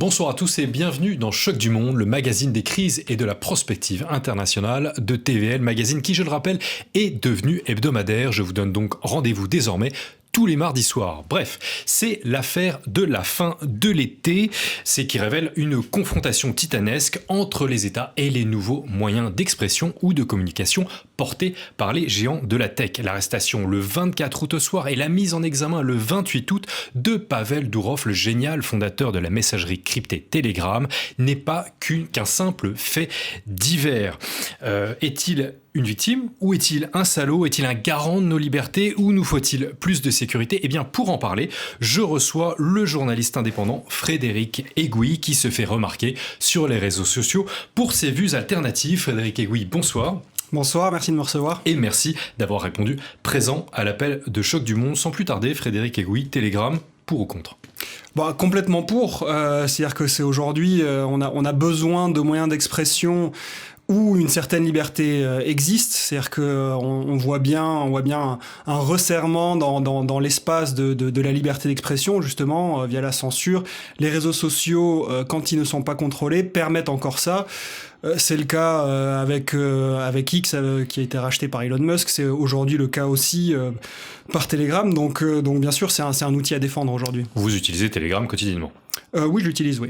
Bonsoir à tous et bienvenue dans Choc du Monde, le magazine des crises et de la prospective internationale de TVL, magazine qui, je le rappelle, est devenu hebdomadaire. Je vous donne donc rendez-vous désormais tous les mardis soirs. Bref, c'est l'affaire de la fin de l'été, c'est qui révèle une confrontation titanesque entre les États et les nouveaux moyens d'expression ou de communication portés par les géants de la tech. L'arrestation le 24 août au soir et la mise en examen le 28 août de Pavel Durov, le génial fondateur de la messagerie cryptée Telegram, n'est pas qu'un simple fait divers. Est-il une victime ou est-il un salaud? Est-il un garant de nos libertés ou nous faut-il plus de sécurité? Eh bien, pour en parler, je reçois le journaliste indépendant Frédéric Egouy qui se fait remarquer sur les réseaux sociaux pour ses vues alternatives. Frédéric Egouy, bonsoir. Bonsoir, merci de me recevoir. Et merci d'avoir répondu présent à l'appel de Choc du Monde. Sans plus tarder, Frédéric Egouy, Telegram, pour ou contre? Complètement pour. C'est-à-dire que c'est aujourd'hui, on a besoin de moyens d'expression où une certaine liberté existe, c'est-à-dire que on voit bien un resserrement dans l'espace de la liberté d'expression, justement via la censure. Les réseaux sociaux, quand ils ne sont pas contrôlés, permettent encore ça. C'est le cas avec X qui a été racheté par Elon Musk. C'est aujourd'hui le cas aussi par Telegram. Donc bien sûr, c'est un outil à défendre aujourd'hui. Vous utilisez Telegram quotidiennement? Oui, je l'utilise, oui.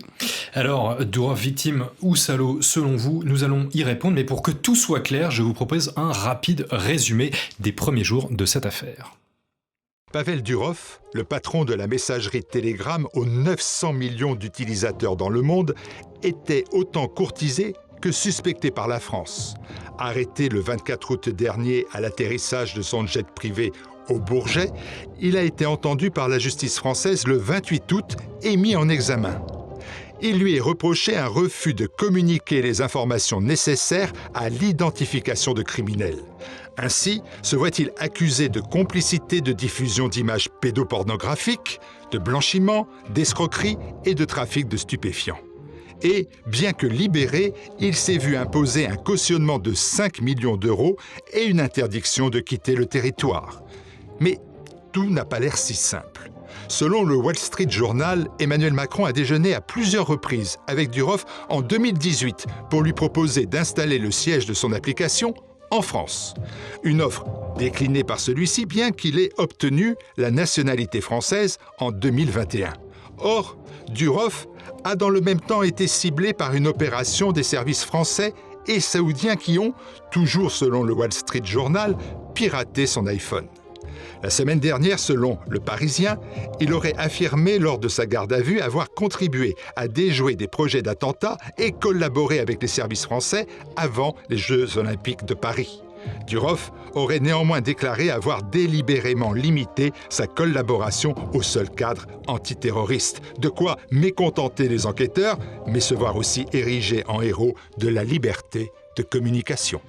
Alors, Durov, victime ou salaud, selon vous, nous allons y répondre. Mais pour que tout soit clair, je vous propose un rapide résumé des premiers jours de cette affaire. Pavel Durov, le patron de la messagerie Telegram aux 900 millions d'utilisateurs dans le monde, était autant courtisé que suspecté par la France. Arrêté le 24 août dernier à l'atterrissage de son jet privé au Bourget, il a été entendu par la justice française le 28 août et mis en examen. Il lui est reproché un refus de communiquer les informations nécessaires à l'identification de criminels. Ainsi, se voit-il accusé de complicité de diffusion d'images pédopornographiques, de blanchiment, d'escroquerie et de trafic de stupéfiants. Et, bien que libéré, il s'est vu imposer un cautionnement de 5 millions d'euros et une interdiction de quitter le territoire. Mais tout n'a pas l'air si simple. Selon le Wall Street Journal, Emmanuel Macron a déjeuné à plusieurs reprises avec Durov en 2018 pour lui proposer d'installer le siège de son application en France. Une offre déclinée par celui-ci, bien qu'il ait obtenu la nationalité française en 2021. Or, Durov a dans le même temps été ciblé par une opération des services français et saoudiens qui ont, toujours selon le Wall Street Journal, piraté son iPhone. La semaine dernière, selon Le Parisien, il aurait affirmé lors de sa garde à vue avoir contribué à déjouer des projets d'attentats et collaboré avec les services français avant les Jeux Olympiques de Paris. Durov aurait néanmoins déclaré avoir délibérément limité sa collaboration au seul cadre antiterroriste. De quoi mécontenter les enquêteurs, mais se voir aussi érigé en héros de la liberté de communication.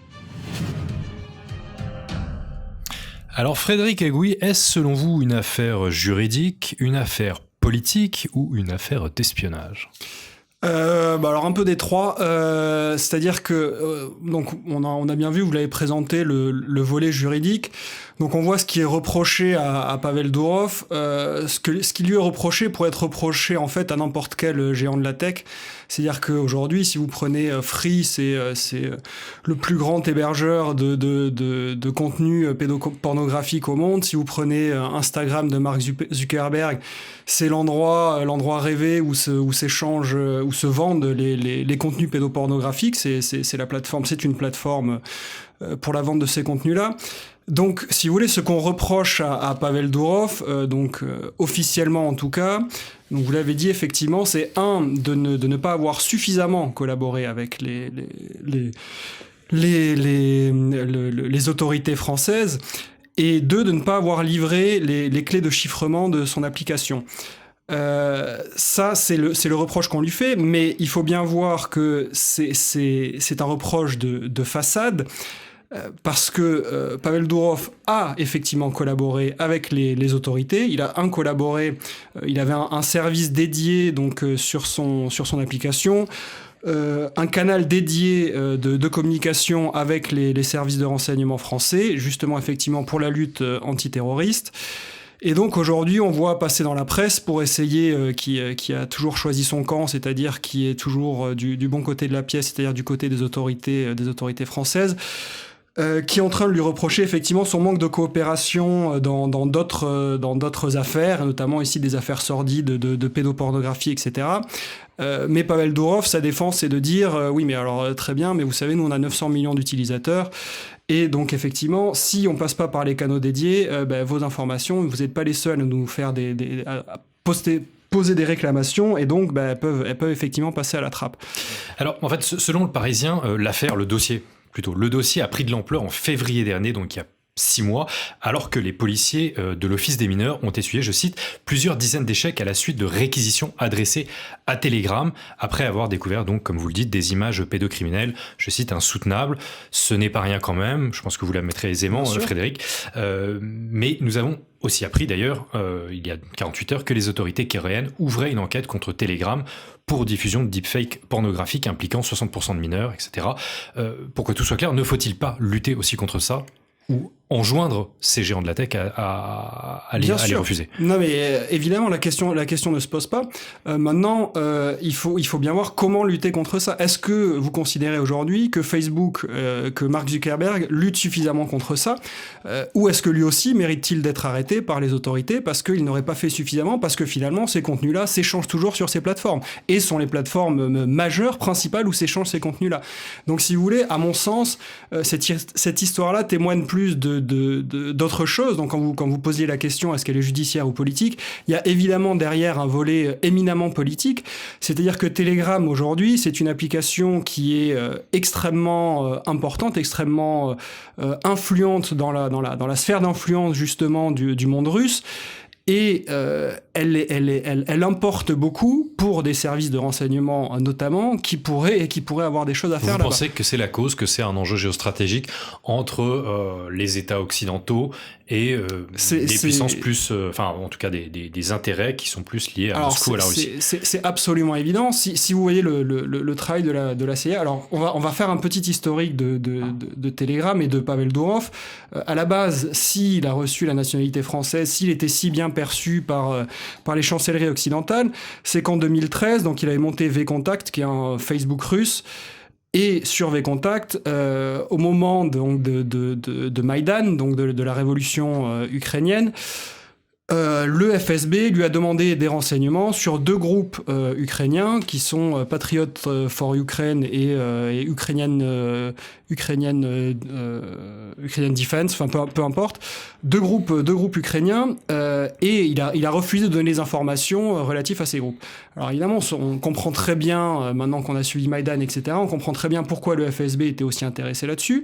Alors Frédéric Egouy, est-ce selon vous une affaire juridique, une affaire politique ou une affaire d'espionnage ? Alors un peu des trois, c'est-à-dire que donc on a bien vu, vous l'avez présenté le volet juridique. Donc on voit ce qui est reproché à Pavel Durov, ce qui lui est reproché pourrait être reproché en fait à n'importe quel géant de la tech. C'est-à-dire qu'aujourd'hui, si vous prenez Free, c'est le plus grand hébergeur de contenu pédopornographique au monde. Si vous prenez Instagram de Mark Zuckerberg, c'est l'endroit rêvé où se vendent les contenus pédopornographiques. C'est la plateforme, c'est une plateforme pour la vente de ces contenus-là. Donc, si vous voulez, ce qu'on reproche à Pavel Durov, officiellement en tout cas, donc vous l'avez dit effectivement, c'est de ne pas avoir suffisamment collaboré avec les autorités françaises, et deux, de ne pas avoir livré les clés de chiffrement de son application. Ça, c'est le reproche qu'on lui fait, mais il faut bien voir que c'est un reproche de façade. Parce que Pavel Durov a effectivement collaboré avec les autorités. Il a collaboré, il avait un service dédié donc sur son application, un canal dédié de communication avec les services de renseignement français, justement effectivement pour la lutte antiterroriste. Et donc aujourd'hui, on voit passer dans la presse pour essayer qui a toujours choisi son camp, c'est-à-dire qui est toujours du bon côté de la pièce, c'est-à-dire du côté des autorités françaises, qui est en train de lui reprocher effectivement son manque de coopération dans d'autres affaires, notamment ici des affaires sordides de pédopornographie, etc. Mais Pavel Durov, sa défense, c'est de dire oui, mais alors très bien, mais vous savez, nous on a 900 millions d'utilisateurs. Et donc effectivement, si on passe pas par les canaux dédiés, vos informations, vous n'êtes pas les seuls à nous faire à poser des réclamations, et donc elles peuvent effectivement passer à la trappe. Alors en fait, selon le Parisien, le dossier a pris de l'ampleur en février dernier, donc il y a 6 mois, alors que les policiers de l'Office des mineurs ont essuyé, je cite, plusieurs dizaines d'échecs à la suite de réquisitions adressées à Telegram, après avoir découvert, donc, comme vous le dites, des images pédocriminelles, je cite, insoutenables. Ce n'est pas rien quand même, je pense que vous la mettrez aisément, Frédéric. Mais nous avons aussi appris d'ailleurs, il y a 48 heures, que les autorités coréennes ouvraient une enquête contre Telegram pour diffusion de deepfakes pornographiques impliquant 60% de mineurs, etc. Pour que tout soit clair, ne faut-il pas lutter aussi contre ça ou enjoindre ces géants de la tech à les refuser? Non, mais évidemment, la question ne se pose pas. Maintenant, il faut bien voir comment lutter contre ça. Est-ce que vous considérez aujourd'hui que Facebook, que Mark Zuckerberg lutte suffisamment contre ça, ou est-ce que lui aussi mérite-t-il d'être arrêté par les autorités parce qu'il n'aurait pas fait suffisamment, parce que finalement, ces contenus-là s'échangent toujours sur ces plateformes, et sont les plateformes majeures, principales, où s'échangent ces contenus-là. Donc, si vous voulez, à mon sens, cette histoire-là témoigne plus d'autres choses. Donc quand vous posiez la question est-ce qu'elle est judiciaire ou politique, il y a évidemment derrière un volet éminemment politique, c'est-à-dire que Telegram aujourd'hui c'est une application qui est extrêmement importante, extrêmement influente dans la sphère d'influence justement du monde russe. Et elle importe beaucoup pour des services de renseignement notamment qui pourraient avoir des choses à faire là-bas. Vous pensez que c'est la cause, que c'est un enjeu géostratégique entre les États occidentaux et des puissances plus, en tout cas des intérêts qui sont plus liés à Moscou, à la Russie? C'est absolument évident. Si vous voyez le travail de la CIA, alors on va faire un petit historique de Telegram et de Pavel Durov. À la base, s'il a reçu la nationalité française, s'il était si bien perçu par les chancelleries occidentales, c'est qu'en 2013, donc il avait monté VKontakte, qui est un Facebook russe. Et sur VKontakte, au moment donc de Maïdan, donc de la révolution ukrainienne, le FSB lui a demandé des renseignements sur 2 groupes ukrainiens qui sont Patriot for Ukraine et Ukrainian Defense, enfin peu importe, deux groupes ukrainiens, et il a refusé de donner les informations relatives à ces groupes. Alors évidemment, on comprend très bien, maintenant qu'on a suivi Maïdan, etc., on comprend très bien pourquoi le FSB était aussi intéressé là-dessus.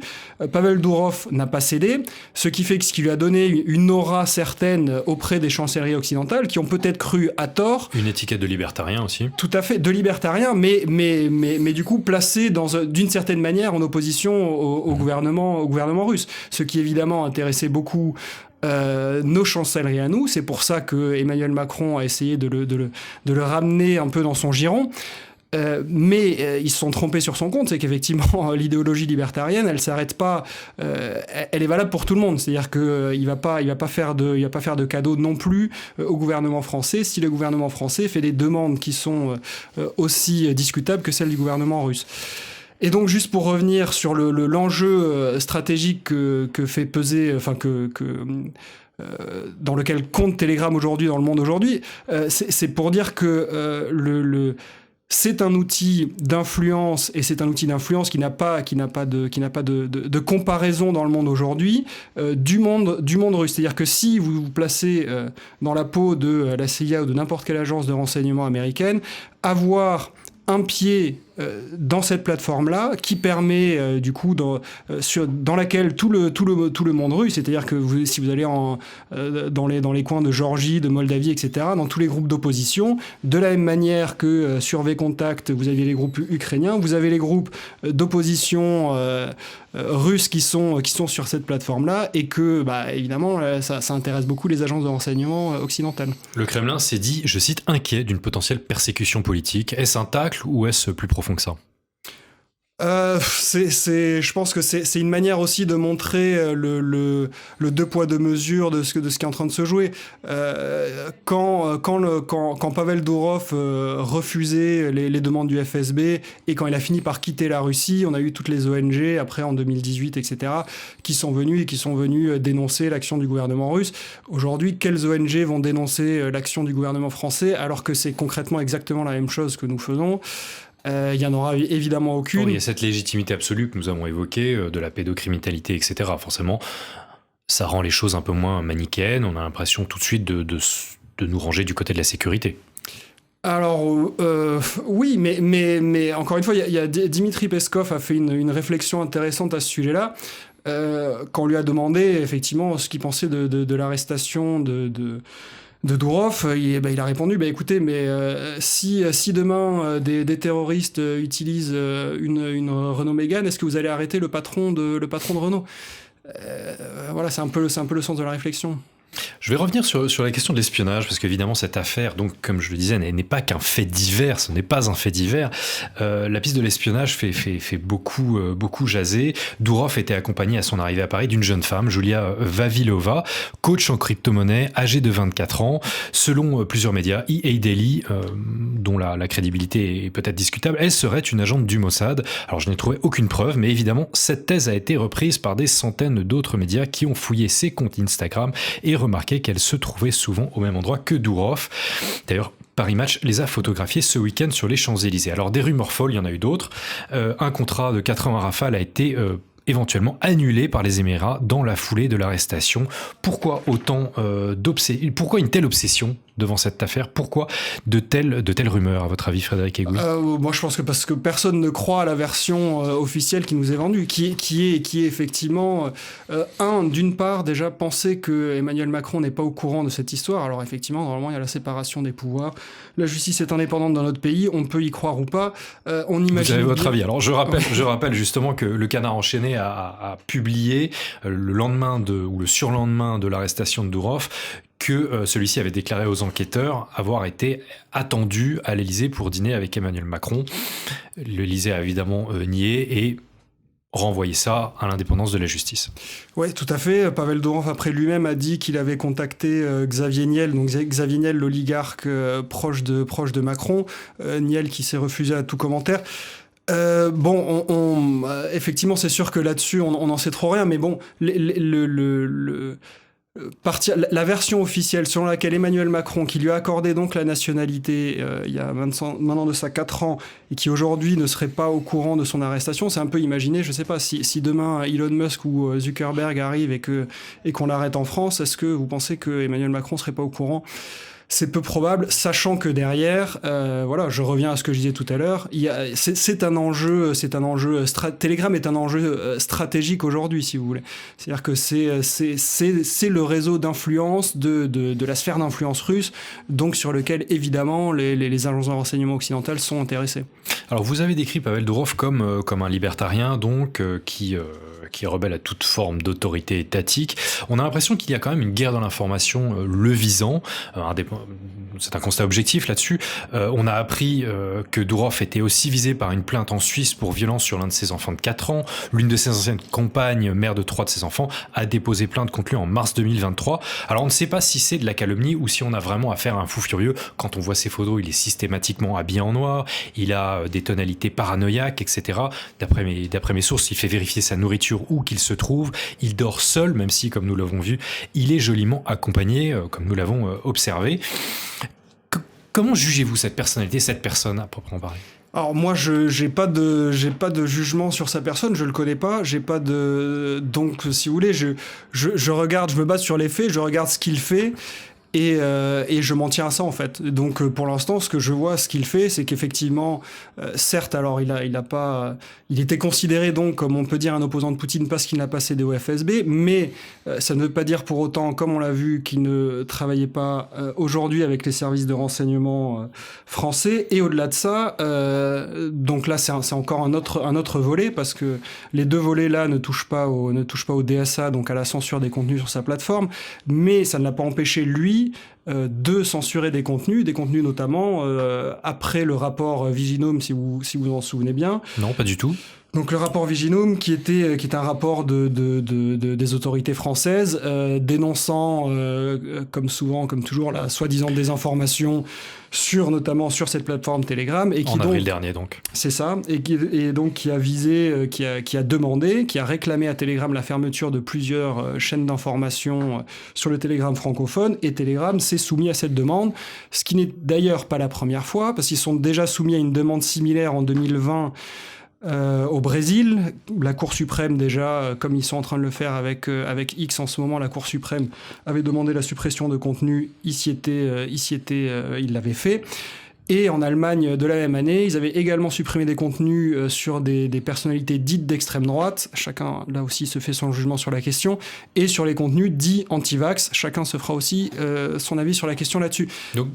Pavel Durov n'a pas cédé, ce qui fait que ce qui lui a donné une aura certaine auprès des chancelleries occidentales, qui ont peut-être cru à tort. Une étiquette de libertarien aussi. Tout à fait, de libertarien, mais du coup placé d'une certaine manière en opposition au gouvernement russe. Ce qui évidemment intéressait beaucoup nos chancelleries à nous. C'est pour ça que Emmanuel Macron a essayé de le ramener un peu dans son giron. Mais ils se sont trompés sur son compte, c'est qu'effectivement l'idéologie libertarienne, elle s'arrête pas, elle est valable pour tout le monde. C'est-à-dire que il va pas faire de cadeaux non plus au gouvernement français si le gouvernement français fait des demandes qui sont aussi discutables que celles du gouvernement russe. Et donc juste pour revenir sur l'enjeu stratégique que fait peser, enfin dans lequel compte Telegram aujourd'hui dans le monde aujourd'hui, c'est pour dire que c'est un outil d'influence, et c'est un outil d'influence qui n'a pas de comparaison dans le monde aujourd'hui du monde russe. C'est-à-dire que si vous vous placez dans la peau de la CIA ou de n'importe quelle agence de renseignement américaine, avoir un pied dans cette plateforme-là, qui permet du coup dans laquelle tout le monde russe, c'est-à-dire que si vous allez dans les coins de Géorgie, de Moldavie, etc., dans tous les groupes d'opposition, de la même manière que sur VKontakte, vous aviez les groupes ukrainiens, vous avez les groupes d'opposition russes qui sont sur cette plateforme-là, et que évidemment ça intéresse beaucoup les agences de renseignement occidentales. Le Kremlin s'est dit, je cite, inquiet d'une potentielle persécution politique. Est-ce un tacle ou est-ce plus profond que ça? Je pense que c'est une manière aussi de montrer le deux poids deux mesures de ce qui est en train de se jouer. Quand Pavel Dourov refusait les demandes du FSB et quand il a fini par quitter la Russie, on a eu toutes les ONG après en 2018, etc., qui sont venus dénoncer l'action du gouvernement russe. Aujourd'hui, quelles ONG vont dénoncer l'action du gouvernement français alors que c'est concrètement exactement la même chose que nous faisons? Il n'y en aura évidemment aucune. Il y a cette légitimité absolue que nous avons évoquée, de la pédocriminalité, etc. Forcément, ça rend les choses un peu moins manichéennes. On a l'impression tout de suite de nous ranger du côté de la sécurité. Alors, oui, mais encore une fois, il y a Dimitri Peskov a fait une réflexion intéressante à ce sujet-là. Quand on lui a demandé effectivement ce qu'il pensait de l'arrestation de Dourov, il a répondu écoutez, mais si demain des terroristes utilisent une Renault Mégane, est-ce que vous allez arrêter le patron de Renault? Voilà, c'est un peu le sens de la réflexion. Je vais revenir sur la question de l'espionnage, parce qu'évidemment cette affaire, donc comme je le disais, n'est pas qu'un fait divers, ce n'est pas un fait divers. La piste de l'espionnage fait beaucoup jaser. Dourov était accompagné à son arrivée à Paris d'une jeune femme, Julia Vavilova, coach en crypto-monnaie, âgée de 24 ans. Selon plusieurs médias, EA Daily, dont la crédibilité est peut-être discutable, elle serait une agente du Mossad. Alors je n'ai trouvé aucune preuve, mais évidemment cette thèse a été reprise par des centaines d'autres médias qui ont fouillé ses comptes Instagram et remarqué qu'elle se trouvait souvent au même endroit que Dourov. D'ailleurs, Paris Match les a photographiés ce week-end sur les Champs-Élysées. Alors des rumeurs folles, il y en a eu d'autres. Un contrat de 4 ans à rafale a été éventuellement annulé par les Émirats dans la foulée de l'arrestation. Pourquoi pourquoi une telle obsession devant cette affaire? Pourquoi de telles rumeurs, à votre avis, Frédéric Egouy? Moi, je pense que parce que personne ne croit à la version officielle qui nous est vendue, qui est effectivement d'une part déjà penser que Emmanuel Macron n'est pas au courant de cette histoire. Alors effectivement, normalement, il y a la séparation des pouvoirs. La justice est indépendante dans notre pays, on peut y croire ou pas. On imagine. Vous avez votre avis. Alors je rappelle justement que le Canard enchaîné a publié le lendemain ou le surlendemain de l'arrestation de Dourov que celui-ci avait déclaré aux enquêteurs avoir été attendu à l'Élysée pour dîner avec Emmanuel Macron. L'Élysée a évidemment nié et renvoyé ça à l'indépendance de la justice. Oui, tout à fait. Pavel Dourov, après lui-même, a dit qu'il avait contacté Xavier Niel, donc Xavier Niel, l'oligarque proche de Macron. Niel qui s'est refusé à tout commentaire. Effectivement, c'est sûr que là-dessus, on n'en sait trop rien, mais bon, la version officielle selon laquelle Emmanuel Macron, qui lui a accordé donc la nationalité il y a maintenant de ça 4 ans, et qui aujourd'hui ne serait pas au courant de son arrestation, c'est un peu imaginer, je sais pas, si demain Elon Musk ou Zuckerberg arrive et qu'on l'arrête en France, est-ce que vous pensez que Emmanuel Macron serait pas au courant? C'est peu probable, sachant que derrière, je reviens à ce que je disais tout à l'heure, c'est un enjeu, Telegram est un enjeu stratégique aujourd'hui, si vous voulez. C'est-à-dire que c'est le réseau d'influence de la sphère d'influence russe, donc sur lequel évidemment les agences de renseignement occidentales sont intéressées. Alors vous avez décrit Pavel Dourov comme un libertarien, donc qui est rebelle à toute forme d'autorité étatique. On a l'impression qu'il y a quand même une guerre dans l'information le visant. C'est un constat objectif là-dessus. On a appris que Dourov était aussi visé par une plainte en Suisse pour violence sur l'un de ses enfants de 4 ans. L'une de ses anciennes compagnes, mère de 3 de ses enfants, a déposé plainte contre lui en mars 2023. Alors on ne sait pas si c'est de la calomnie ou si on a vraiment affaire à un fou furieux. Quand on voit ses photos, il est systématiquement habillé en noir, il a des tonalités paranoïaques, etc. D'après mes sources, il fait vérifier sa nourriture où qu'il se trouve. Il dort seul, même si, comme nous l'avons vu, il est joliment accompagné, comme nous l'avons observé. Comment jugez-vous cette personnalité, cette personne à proprement parler? Alors moi, j'ai pas de jugement sur sa personne, je le connais pas, donc si vous voulez, je regarde, je me base sur les faits, je regarde ce qu'il fait. Et je m'en tiens à ça en fait. Donc pour l'instant, ce que je vois, ce qu'il fait, c'est qu'effectivement, certes, alors il était considéré donc comme on peut dire un opposant de Poutine parce qu'il n'a pas cédé au FSB, mais ça ne veut pas dire pour autant, comme on l'a vu, qu'il ne travaillait pas aujourd'hui avec les services de renseignement français. Et au-delà de ça, donc là c'est encore un autre volet parce que les deux volets là ne touchent pas au DSA, donc à la censure des contenus sur sa plateforme, mais ça ne l'a pas empêché lui de censurer des contenus notamment après le rapport Viginum, si vous en souvenez bien. Non, pas du tout. Donc le rapport Viginum, qui est un rapport des autorités françaises dénonçant, comme toujours, la soi-disant désinformation notamment sur cette plateforme Telegram, et qui en avril dernier donc. C'est ça, et donc qui a visé, qui a demandé, qui a réclamé à Telegram la fermeture de plusieurs chaînes d'information sur le Telegram francophone, et Telegram s'est soumis à cette demande, ce qui n'est d'ailleurs pas la première fois, parce qu'ils sont déjà soumis à une demande similaire en 2020. Au Brésil, la Cour suprême déjà, comme ils sont en train de le faire avec X en ce moment, la Cour suprême avait demandé la suppression de contenu, ils l'avaient fait. Et en Allemagne de la même année, ils avaient également supprimé des contenus sur des personnalités dites d'extrême droite. Chacun, là aussi, se fait son jugement sur la question. Et sur les contenus dits anti-vax, chacun se fera aussi son avis sur la question là-dessus. Donc,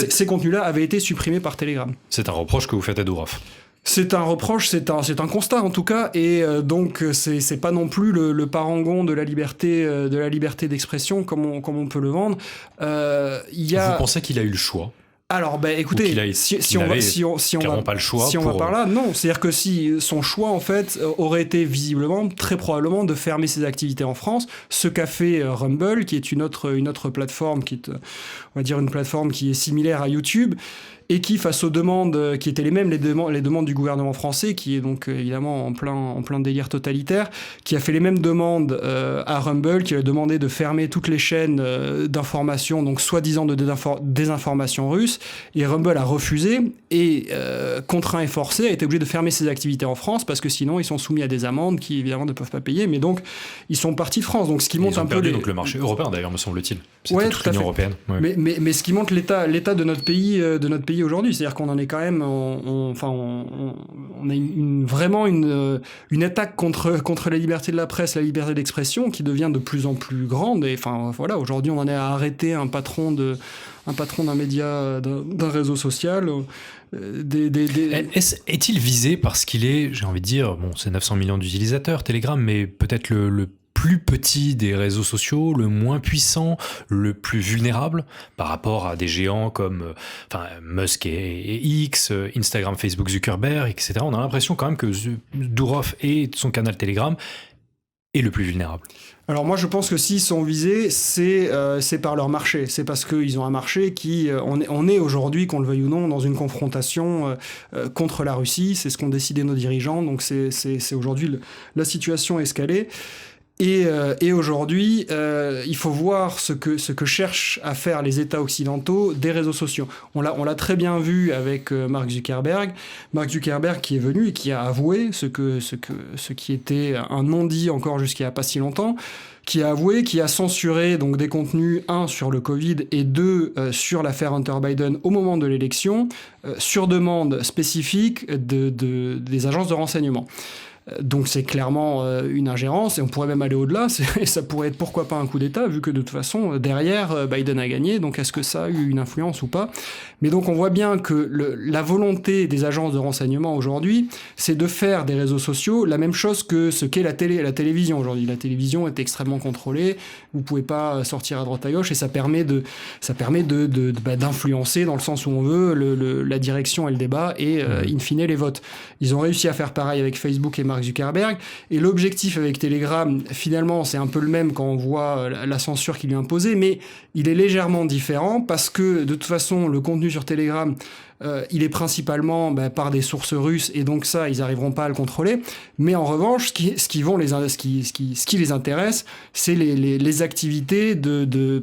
ces contenus-là avaient été supprimés par Telegram. C'est un reproche que vous faites à Durov. C'est un reproche, c'est un constat en tout cas, et donc c'est pas non plus le parangon de la liberté d'expression comme on peut le vendre. Vous pensez qu'il a eu le choix ? Alors, écoutez, si on va par là, non. C'est-à-dire que si son choix, en fait, aurait été visiblement, très probablement, de fermer ses activités en France, ce qu'a fait Rumble, qui est une autre plateforme, qui est, on va dire, une plateforme qui est similaire à YouTube, et qui, face aux demandes qui étaient les mêmes, les demandes du gouvernement français, qui est donc évidemment en plein délire totalitaire, qui a fait les mêmes demandes à Rumble, qui a demandé de fermer toutes les chaînes d'information, donc soi-disant de désinformation russe, et Rumble a refusé, et contraint et forcé, a été obligé de fermer ses activités en France, parce que sinon ils sont soumis à des amendes qui évidemment ne peuvent pas payer, mais donc ils sont partis de France, donc ce qui montre un peu donc le marché européen d'ailleurs, me semble-t-il. C'était toute l'Union européenne. Ouais. Mais ce qui montre l'état de notre pays aujourd'hui, c'est-à-dire qu'on en est quand même, on a vraiment une attaque contre la liberté de la presse, la liberté d'expression, qui devient de plus en plus grande. Et enfin voilà, aujourd'hui on en est à arrêter un patron d'un média, d'un réseau social. Est-il visé parce qu'il est, j'ai envie de dire, bon, c'est 900 millions d'utilisateurs, Telegram, mais peut-être le plus petit des réseaux sociaux, le moins puissant, le plus vulnérable par rapport à des géants comme Musk et X, Instagram, Facebook, Zuckerberg, etc. On a l'impression quand même que Durov et son canal Telegram est le plus vulnérable. Alors moi je pense que s'ils sont visés, c'est par leur marché. C'est parce qu'ils ont un marché qui... On est aujourd'hui, qu'on le veuille ou non, dans une confrontation contre la Russie. C'est ce qu'ont décidé nos dirigeants. Donc c'est aujourd'hui la situation escalée. Et aujourd'hui, il faut voir ce que cherchent à faire les États occidentaux des réseaux sociaux. On l'a très bien vu avec Mark Zuckerberg. Mark Zuckerberg qui est venu et qui a avoué ce qui était un non-dit encore jusqu'à pas si longtemps, qui a avoué, qui a censuré donc des contenus, 1 sur le Covid et 2 sur l'affaire Hunter Biden au moment de l'élection, sur demande spécifique des agences de renseignement. Donc c'est clairement une ingérence, et on pourrait même aller au-delà, et ça pourrait être pourquoi pas un coup d'État, vu que de toute façon derrière Biden a gagné, donc est-ce que ça a eu une influence ou pas? Mais donc on voit bien que la volonté des agences de renseignement aujourd'hui, c'est de faire des réseaux sociaux la même chose que ce qu'est la télévision aujourd'hui. La télévision est extrêmement contrôlée, vous pouvez pas sortir à droite à gauche, et ça permet d'influencer dans le sens où on veut la direction et le débat, et in fine les votes. Ils ont réussi à faire pareil avec Facebook et Mark Zuckerberg, et l'objectif avec Telegram, finalement, c'est un peu le même quand on voit la censure qui lui est imposée, mais il est légèrement différent, parce que de toute façon, le contenu sur Telegram, il est principalement par des sources russes, et donc ça, ils n'arriveront pas à le contrôler. Mais en revanche, ce qui les intéresse, c'est les activités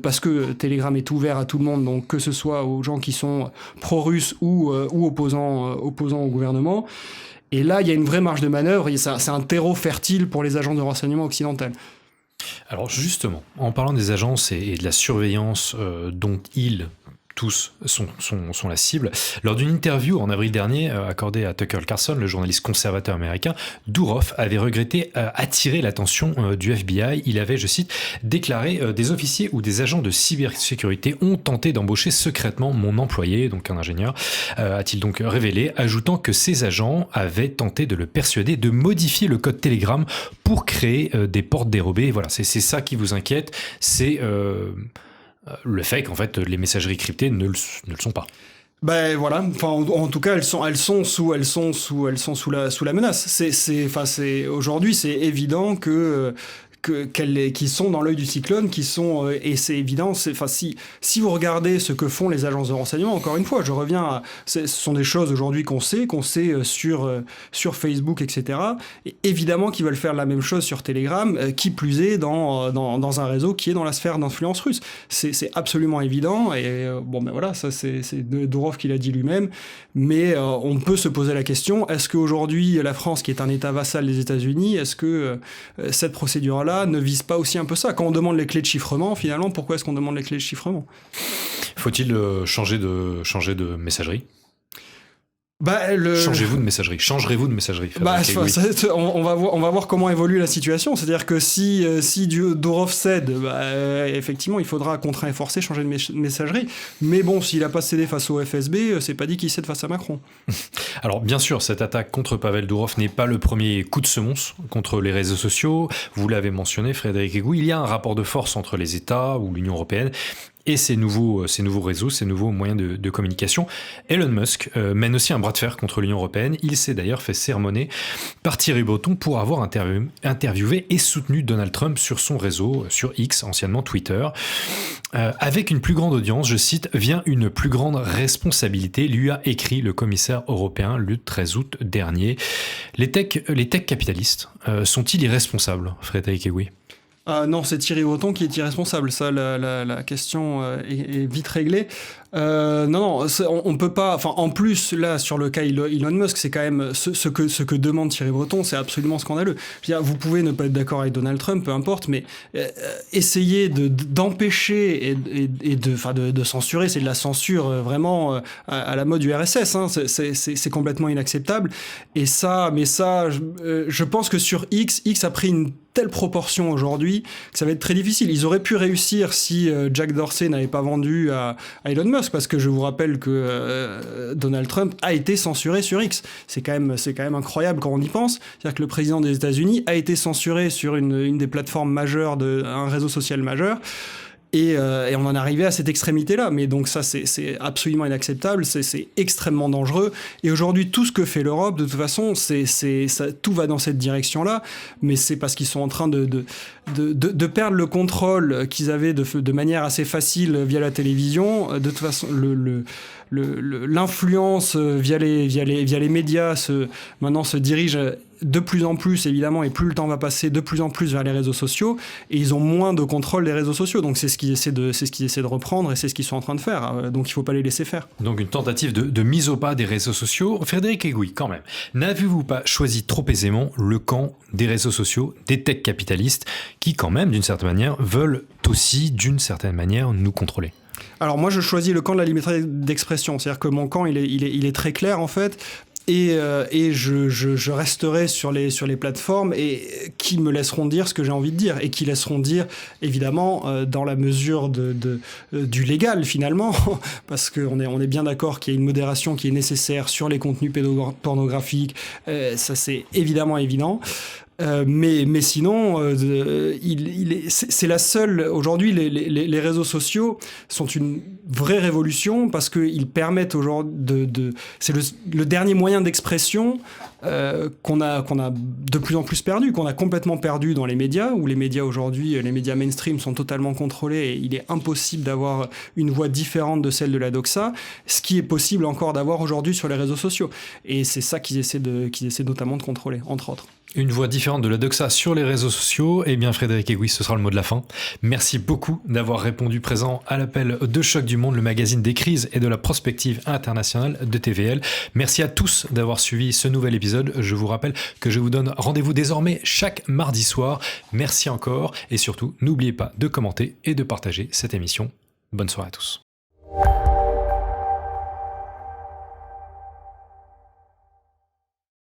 parce que Telegram est ouvert à tout le monde, donc que ce soit aux gens qui sont pro-russes ou opposants au gouvernement. Et là, il y a une vraie marge de manœuvre, et c'est un terreau fertile pour les agences de renseignement occidentales. Alors justement, en parlant des agences et de la surveillance dont ils tous sont la cible, lors d'une interview en avril dernier accordée à Tucker Carlson, le journaliste conservateur américain, Durov avait regretté attirer l'attention du FBI. Il avait, je cite, déclaré « Des officiers ou des agents de cybersécurité ont tenté d'embaucher secrètement mon employé », donc un ingénieur, a-t-il donc révélé, ajoutant que ces agents avaient tenté de le persuader de modifier le code Telegram pour créer des portes dérobées. Voilà, c'est ça qui vous inquiète, c'est le fait qu'en fait les messageries cryptées ne le sont pas. Ben voilà, enfin en tout cas elles sont sous la menace. Aujourd'hui c'est évident qu'ils sont dans l'œil du cyclone, et c'est évident. Si vous regardez ce que font les agences de renseignement, encore une fois, je reviens ce sont des choses aujourd'hui qu'on sait sur Facebook, etc. Et évidemment qu'ils veulent faire la même chose sur Telegram, qui plus est dans un réseau qui est dans la sphère d'influence russe. C'est absolument évident. Et voilà, ça c'est Durov qui l'a dit lui-même. Mais on peut se poser la question, est-ce qu'aujourd'hui la France, qui est un État vassal des États-Unis, est-ce que cette procédure-là ne vise pas aussi un peu ça? Quand on demande les clés de chiffrement, finalement, pourquoi est-ce qu'on demande les clés de chiffrement? Faut-il changer de messagerie? Changerez-vous de messagerie. On va voir comment évolue la situation. C'est-à-dire que si Durov cède, effectivement, il faudra contraint et forcé changer de messagerie. Mais bon, s'il n'a pas cédé face au FSB, c'est pas dit qu'il cède face à Macron. Alors, bien sûr, cette attaque contre Pavel Durov n'est pas le premier coup de semonce contre les réseaux sociaux. Vous l'avez mentionné, Frédéric Egou, il y a un rapport de force entre les États ou l'Union européenne et ces nouveaux réseaux, ces nouveaux moyens de communication. Elon Musk mène aussi un bras de fer contre l'Union européenne. Il s'est d'ailleurs fait sermonner par Thierry Breton pour avoir interviewé et soutenu Donald Trump sur son réseau, sur X, anciennement Twitter. Avec une plus grande audience, je cite, vient une plus grande responsabilité, lui a écrit le commissaire européen le 13 août dernier. Les tech capitalistes sont-ils irresponsables, Frédéric Egouy? Non, c'est Thierry Breton qui est irresponsable. Ça, la question est vite réglée. Non, on peut pas. Enfin, en plus, là, sur le cas Elon Musk, c'est quand même ce que demande Thierry Breton, c'est absolument scandaleux. Je veux dire, vous pouvez ne pas être d'accord avec Donald Trump, peu importe, mais essayer d'empêcher et de censurer, c'est de la censure vraiment à la mode du RSS. Hein, c'est complètement inacceptable. Et ça, je pense que sur X a pris une telle proportion aujourd'hui que ça va être très difficile. Ils auraient pu réussir si Jack Dorsey n'avait pas vendu à Elon Musk, parce que je vous rappelle que Donald Trump a été censuré sur X. C'est quand même incroyable quand on y pense. C'est-à-dire que le président des États-Unis a été censuré sur une des plateformes majeures un réseau social majeur. Et on en est arrivé à cette extrémité-là. Mais donc ça, c'est absolument inacceptable, c'est extrêmement dangereux. Et aujourd'hui, tout ce que fait l'Europe, de toute façon, tout va dans cette direction-là. Mais c'est parce qu'ils sont en train de perdre le contrôle qu'ils avaient de manière assez facile via la télévision. De toute façon, l'influence via les médias maintenant se dirige de plus en plus, évidemment, et plus le temps va passer, de plus en plus vers les réseaux sociaux, et ils ont moins de contrôle des réseaux sociaux. Donc c'est ce qu'ils essaient de reprendre, et c'est ce qu'ils sont en train de faire. Donc il faut pas les laisser faire. Donc une tentative de mise au pas des réseaux sociaux. Frédéric Egouy, quand même, n'avez-vous pas choisi trop aisément le camp des réseaux sociaux, des tech capitalistes, qui quand même, d'une certaine manière, veulent aussi, d'une certaine manière, nous contrôler? Alors moi, je choisis le camp de la liberté d'expression. C'est-à-dire que mon camp, il est très clair, en fait. Et je resterai sur les plateformes qui me laisseront dire ce que j'ai envie de dire, et qui laisseront dire, évidemment, dans la mesure du légal, finalement, parce qu'on est bien d'accord qu'il y a une modération qui est nécessaire sur les contenus pédopornographiques. Ça, c'est évidemment évident. Mais sinon, c'est la seule. Aujourd'hui, les réseaux sociaux sont une vraie révolution, parce qu'ils permettent aujourd'hui c'est le dernier moyen d'expression qu'on a de plus en plus perdu, qu'on a complètement perdu dans les médias, où les médias aujourd'hui, les médias mainstream sont totalement contrôlés, et il est impossible d'avoir une voix différente de celle de la doxa, ce qui est possible encore d'avoir aujourd'hui sur les réseaux sociaux. Et c'est ça qu'ils essaient notamment de contrôler, entre autres. Une voix différente de la doxa sur les réseaux sociaux. Eh bien, Frédéric Egouy, ce sera le mot de la fin. Merci beaucoup d'avoir répondu présent à l'appel de Choc du Monde, le magazine des crises et de la prospective internationale de TVL. Merci à tous d'avoir suivi ce nouvel épisode. Je vous rappelle que je vous donne rendez-vous désormais chaque mardi soir. Merci encore, et surtout, n'oubliez pas de commenter et de partager cette émission. Bonne soirée à tous.